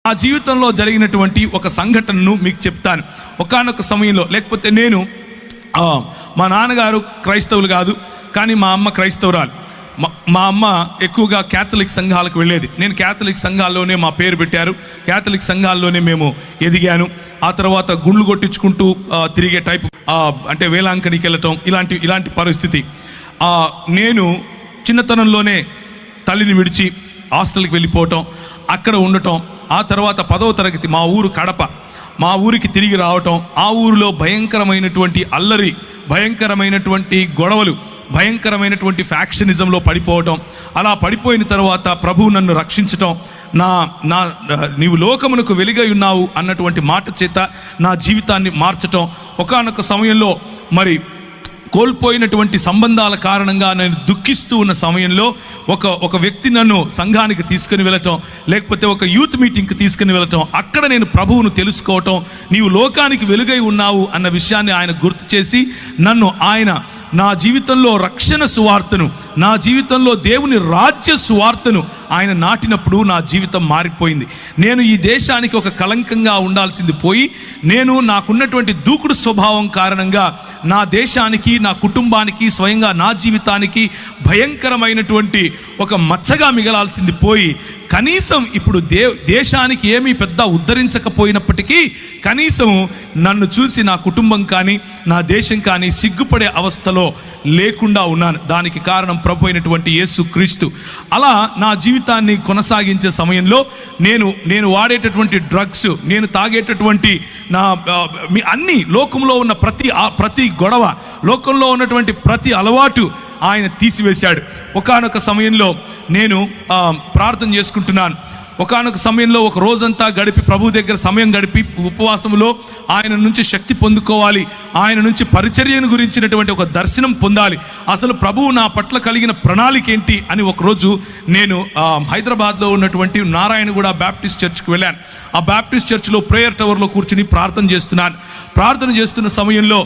ఆ జీవితంలో జరిగినటువంటి ఒక సంఘటనను మీకు చెప్తాను. ఒకానొక సమయంలో, లేకపోతే నేను మా నాన్నగారు క్రైస్తవులు కాదు, కానీ మా అమ్మ క్రైస్తవురాలు. మా అమ్మ ఎక్కువగా క్యాథలిక్ సంఘాలకు వెళ్ళేది. నేను క్యాథలిక్ సంఘాల్లోనే మా పేరు పెట్టారు, క్యాథలిక్ సంఘాల్లోనే మేము ఎదిగాను. ఆ తర్వాత గుండ్లు కొట్టించుకుంటూ తిరిగే టైపు, అంటే వేలాంకడికి వెళ్ళటం, ఇలాంటి పరిస్థితి. నేను చిన్నతనంలోనే తల్లిని విడిచి హాస్టల్కి వెళ్ళిపోవటం, అక్కడ ఉండటం. ఆ తర్వాత 10వ తరగతి మా ఊరు కడప, మా ఊరికి తిరిగి రావటం. ఆ ఊరిలో భయంకరమైనటువంటి అల్లరి, భయంకరమైనటువంటి గొడవలు, భయంకరమైనటువంటి ఫ్యాక్షనిజంలో పడిపోవటం. అలా పడిపోయిన తర్వాత ప్రభువు నన్ను రక్షించటం, నీవు లోకమునకు వెలుగై ఉన్నావు అన్నటువంటి మాట చేత నా జీవితాన్ని మార్చటం. ఒకానొక సమయంలో మరి కోల్పోయినటువంటి సంబంధాల కారణంగా నేను దుఃఖిస్తూ ఉన్న సమయంలో ఒక వ్యక్తి నన్ను సంఘానికి తీసుకుని వెళ్ళటం, లేకపోతే ఒక యూత్ మీటింగ్కి తీసుకుని వెళ్ళటం. అక్కడ నేను ప్రభువును తెలుసుకోవటం, నీవు లోకానికి వెలుగై ఉన్నావు అన్న విషయాన్ని ఆయన గుర్తు చేసి ఆయన నా జీవితంలో రక్షణ సువార్తను, నా జీవితంలో దేవుని రాజ్య సువార్తను ఆయన నాటినప్పుడు నా జీవితం మారిపోయింది. నేను ఈ దేశానికి ఒక కళంకంగా ఉండాల్సింది పోయి, నేను నాకున్నటువంటి దూకుడు స్వభావం కారణంగా నా దేశానికి, నా కుటుంబానికి, స్వయంగా నా జీవితానికి భయంకరమైనటువంటి ఒక మచ్చగా మిగలాల్సింది పోయి, కనీసం ఇప్పుడు దేశానికి ఏమీ పెద్ద ఉద్ధరించకపోయినప్పటికీ కనీసం నన్ను చూసి నా కుటుంబం కానీ నా దేశం కానీ సిగ్గుపడే అవస్థలో లేకుండా ఉన్నాను. దానికి కారణం ప్రభు అయినటువంటి యేసు క్రీస్తు. అలా నా జీవితాన్ని కొనసాగించే సమయంలో నేను వాడేటటువంటి డ్రగ్స్, నేను తాగేటటువంటి అన్ని లోకంలో ఉన్న ప్రతి గొడవ, లోకంలో ఉన్నటువంటి ప్రతి అలవాటు ఆయన తీసివేశాడు. ఒకానొక సమయంలో నేను ప్రార్థన చేసుకుంటున్నాను. ఒకానొక సమయంలో ఒక రోజంతా గడిపి ప్రభు దగ్గర సమయం గడిపి ఉపవాసములో ఆయన నుంచి శక్తి పొందుకోవాలి, ఆయన నుంచి పరిచర్యను గురించినటువంటి ఒక దర్శనం పొందాలి, అసలు ప్రభువు నా పట్ల కలిగిన ప్రణాళిక ఏంటి అని ఒకరోజు నేను హైదరాబాద్లో ఉన్నటువంటి నారాయణగూడ బ్యాప్టిస్ట్ చర్చ్కి వెళ్ళాను. ఆ బ్యాప్టిస్ట్ చర్చ్లో ప్రేయర్ టవర్లో కూర్చుని ప్రార్థన చేస్తున్నాను. ప్రార్థన చేస్తున్న సమయంలో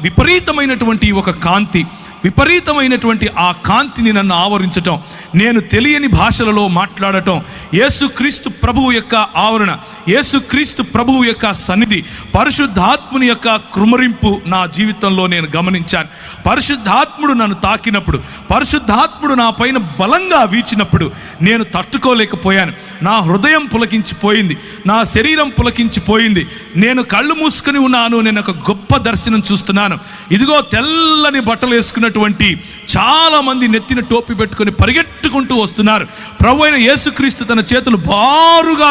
విపరీతమైనటువంటి ఒక కాంతి, విపరీతమైనటువంటి ఆ కాంతిని నన్ను ఆవరించటం, నేను తెలియని భాషలలో మాట్లాడటం, యేసుక్రీస్తు ప్రభువు యొక్క ఆవరణ, యేసుక్రీస్తు ప్రభువు యొక్క సన్నిధి, పరిశుద్ధాత్ముని యొక్క కృమరింపు నా జీవితంలో నేను గమనించాను. పరిశుద్ధాత్ముడు నన్ను తాకినప్పుడు, పరిశుద్ధాత్ముడు నా పైన బలంగా వీచినప్పుడు నేను తట్టుకోలేకపోయాను. నా హృదయం పులకించిపోయింది, నా శరీరం పులకించిపోయింది. నేను కళ్ళు మూసుకుని ఉన్నాను. నేను ఒక గొప్ప దర్శనం చూస్తున్నాను. ఇదిగో తెల్లని బట్టలు వేసుకున్నటువంటి చాలా మంది నెత్తిన టోపీ పెట్టుకొని పరిగెట్టుకుంటూ వస్తున్నారు. ప్రభువైన యేసుక్రీస్తు తన చేతులు బారుగా